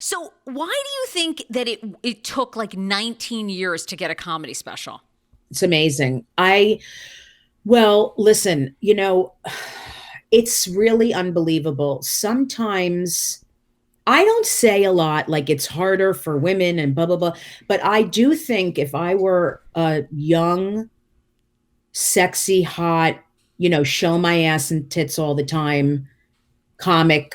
So why do you think that it took like 19 years to get a comedy special? It's amazing. Well, listen, it's really unbelievable. Sometimes I don't say a lot, like it's harder for women and blah, blah, blah. But I do think if I were a young, sexy, hot, show my ass and tits all the time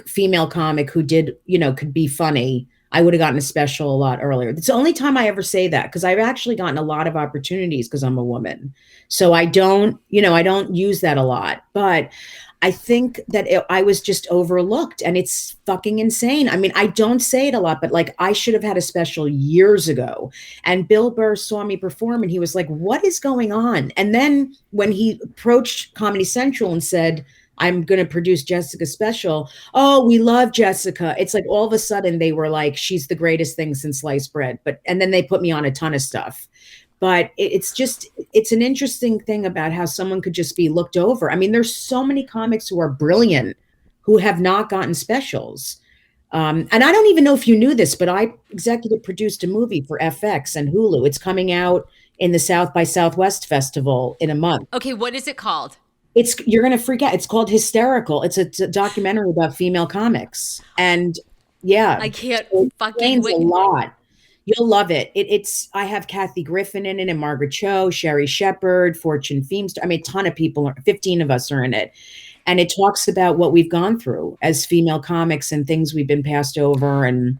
female comic who did, could be funny, I would have gotten a special a lot earlier. It's the only time I ever say that because I've actually gotten a lot of opportunities because I'm a woman. So I don't use that a lot. But I think that I was just overlooked and it's fucking insane. I mean, I don't say it a lot, but like I should have had a special years ago. And Bill Burr saw me perform and he was like, what is going on? And then when he approached Comedy Central and said, I'm going to produce Jessica's special. Oh, we love Jessica. It's like all of a sudden they were like, she's the greatest thing since sliced bread. And then they put me on a ton of stuff. But it's an interesting thing about how someone could just be looked over. I mean, there's so many comics who are brilliant who have not gotten specials. And I don't even know if you knew this, but I executive produced a movie for FX and Hulu. It's coming out in the South by Southwest Festival in a month. Okay, what is it called? You're going to freak out. It's called Hysterical. It's a documentary about female comics. And yeah, I can't fucking wait. A lot. You'll love it. I have Kathy Griffin in it and Margaret Cho, Sherry Shepard, Fortune Feimster. I mean, a ton of people, 15 of us are in it. And it talks about what we've gone through as female comics and things we've been passed over. And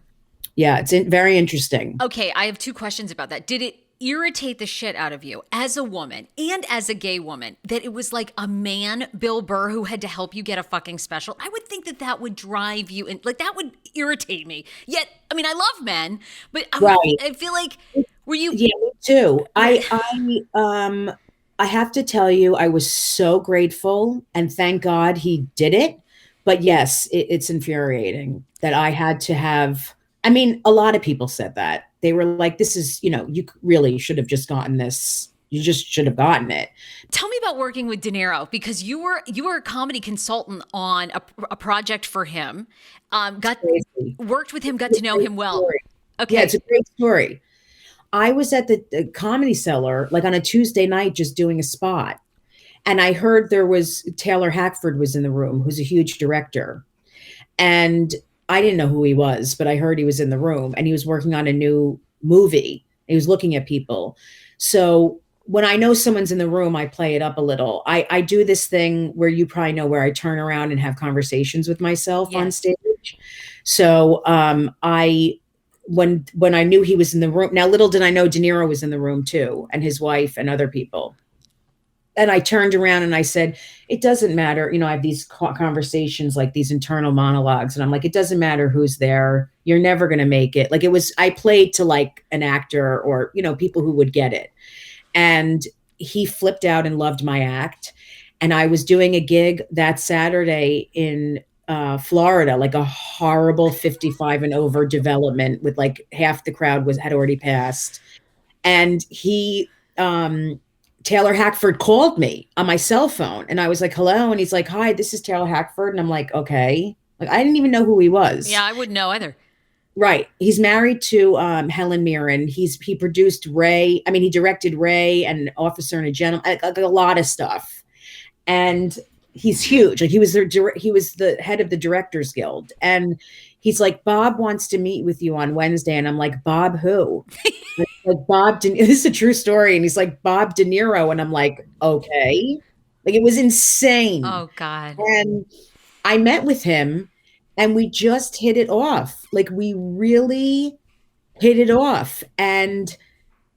yeah, it's very interesting. Okay, I have two questions about that. Did it irritate the shit out of you as a woman and as a gay woman that it was like a man, Bill Burr, who had to help you get a fucking special? I would think that would drive you and like that would irritate me. Yet, I mean, I love men, but I feel like were you? Yeah, me too. I have to tell you, I was so grateful and thank God he did it. But yes, it's infuriating that I had to have. I mean, a lot of people said that. They were like, this is, you really should have just gotten this. You just should have gotten it. Tell me about working with De Niro, because you were a comedy consultant on a project for him. Worked with him, got to know him well. Story. Okay. Yeah, it's a great story. I was at the Comedy Cellar, like on a Tuesday night, just doing a spot. And I heard Taylor Hackford was in the room, who's a huge director. And I didn't know who he was, but I heard he was in the room and he was working on a new movie. He was looking at people. So when I know someone's in the room, I play it up a little. I do this thing where you probably know, where I turn around and have conversations with myself on stage. So when I knew he was in the room, now little did I know De Niro was in the room too, and his wife and other people. And I turned around and I said, it doesn't matter. I have these conversations, like these internal monologues. And I'm like, it doesn't matter who's there. You're never going to make it. Like I played to like an actor or, people who would get it. And he flipped out and loved my act. And I was doing a gig that Saturday in Florida, like a horrible 55 and over development with like half the crowd had already passed. And Taylor Hackford called me on my cell phone and I was like, hello. And he's like, hi, this is Taylor Hackford. And I'm like, okay. Like, I didn't even know who he was. Yeah, I wouldn't know either. Right. He's married to Helen Mirren. He produced Ray. I mean, he directed Ray and Officer and a Gentleman, like a lot of stuff. And he's huge. Like he was the head of the Directors Guild. And he's like, Bob wants to meet with you on Wednesday. And I'm like, Bob who? Like Bob, this is a true story. And he's like, Bob De Niro. And I'm like, okay. Like it was insane. Oh God. And I met with him and we just hit it off. Like we really hit it off. And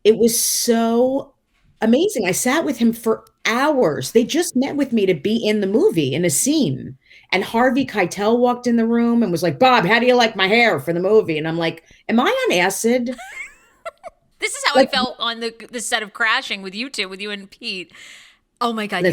it was so amazing. I sat with him for hours. They just met with me to be in the movie in a scene. And Harvey Keitel walked in the room and was like, Bob, how do you like my hair for the movie? And I'm like, am I on acid? This is how I felt on the set of Crashing with you two, with you and Pete. Oh my God.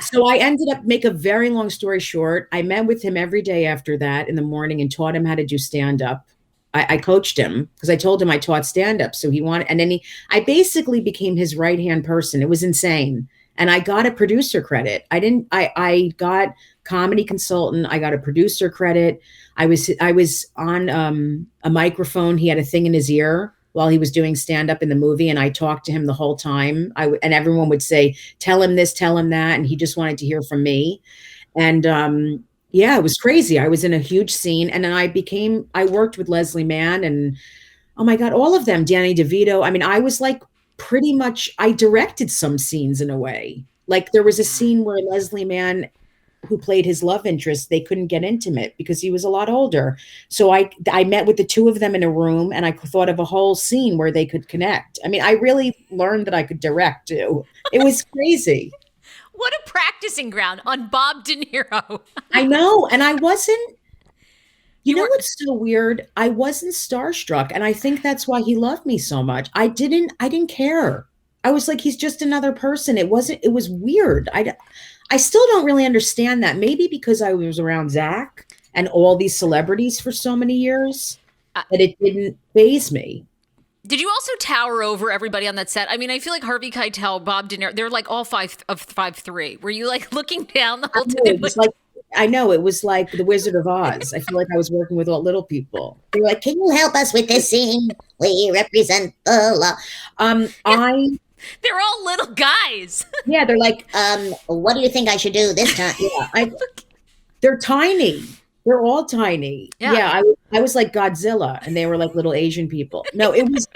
So I ended up, make a very long story short, I met with him every day after that in the morning and taught him how to do stand-up. I coached him because I told him I taught stand-up. So I basically became his right-hand person. It was insane. And I got a producer credit. I got comedy consultant. I got a producer credit. I was on a microphone. He had a thing in his ear while he was doing stand up in the movie, and I talked to him the whole time. And everyone would say, "Tell him this, tell him that," and he just wanted to hear from me. And yeah, it was crazy. I was in a huge scene, and then I worked with Leslie Mann and, oh my God, all of them, Danny DeVito. I mean, I was like pretty much, I directed some scenes in a way. Like there was a scene where Leslie Mann, who played his love interest, they couldn't get intimate because he was a lot older. So I met with the two of them in a room, and I thought of a whole scene where they could connect. I mean, I really learned that I could direct too. It was crazy. What a practicing ground on Bob De Niro. I know. And I wasn't, you know what's so weird? I wasn't starstruck. And I think that's why he loved me so much. I didn't care. I was like, he's just another person. It was weird. I still don't really understand that. Maybe because I was around Zach and all these celebrities for so many years that it didn't faze me. Did you also tower over everybody on that set? I mean, I feel like Harvey Keitel, Bob De Niro, they're like all 5'3". Were you like looking down the whole time? I know, it was like the Wizard of Oz. I feel like I was working with all little people. They were like, "Can you help us with this scene? We represent the law." They're all little guys. Yeah, they're like, "What do you think I should do this time?" Yeah, they're tiny. They're all tiny. Yeah, I was like Godzilla, and they were like little Asian people. No, it was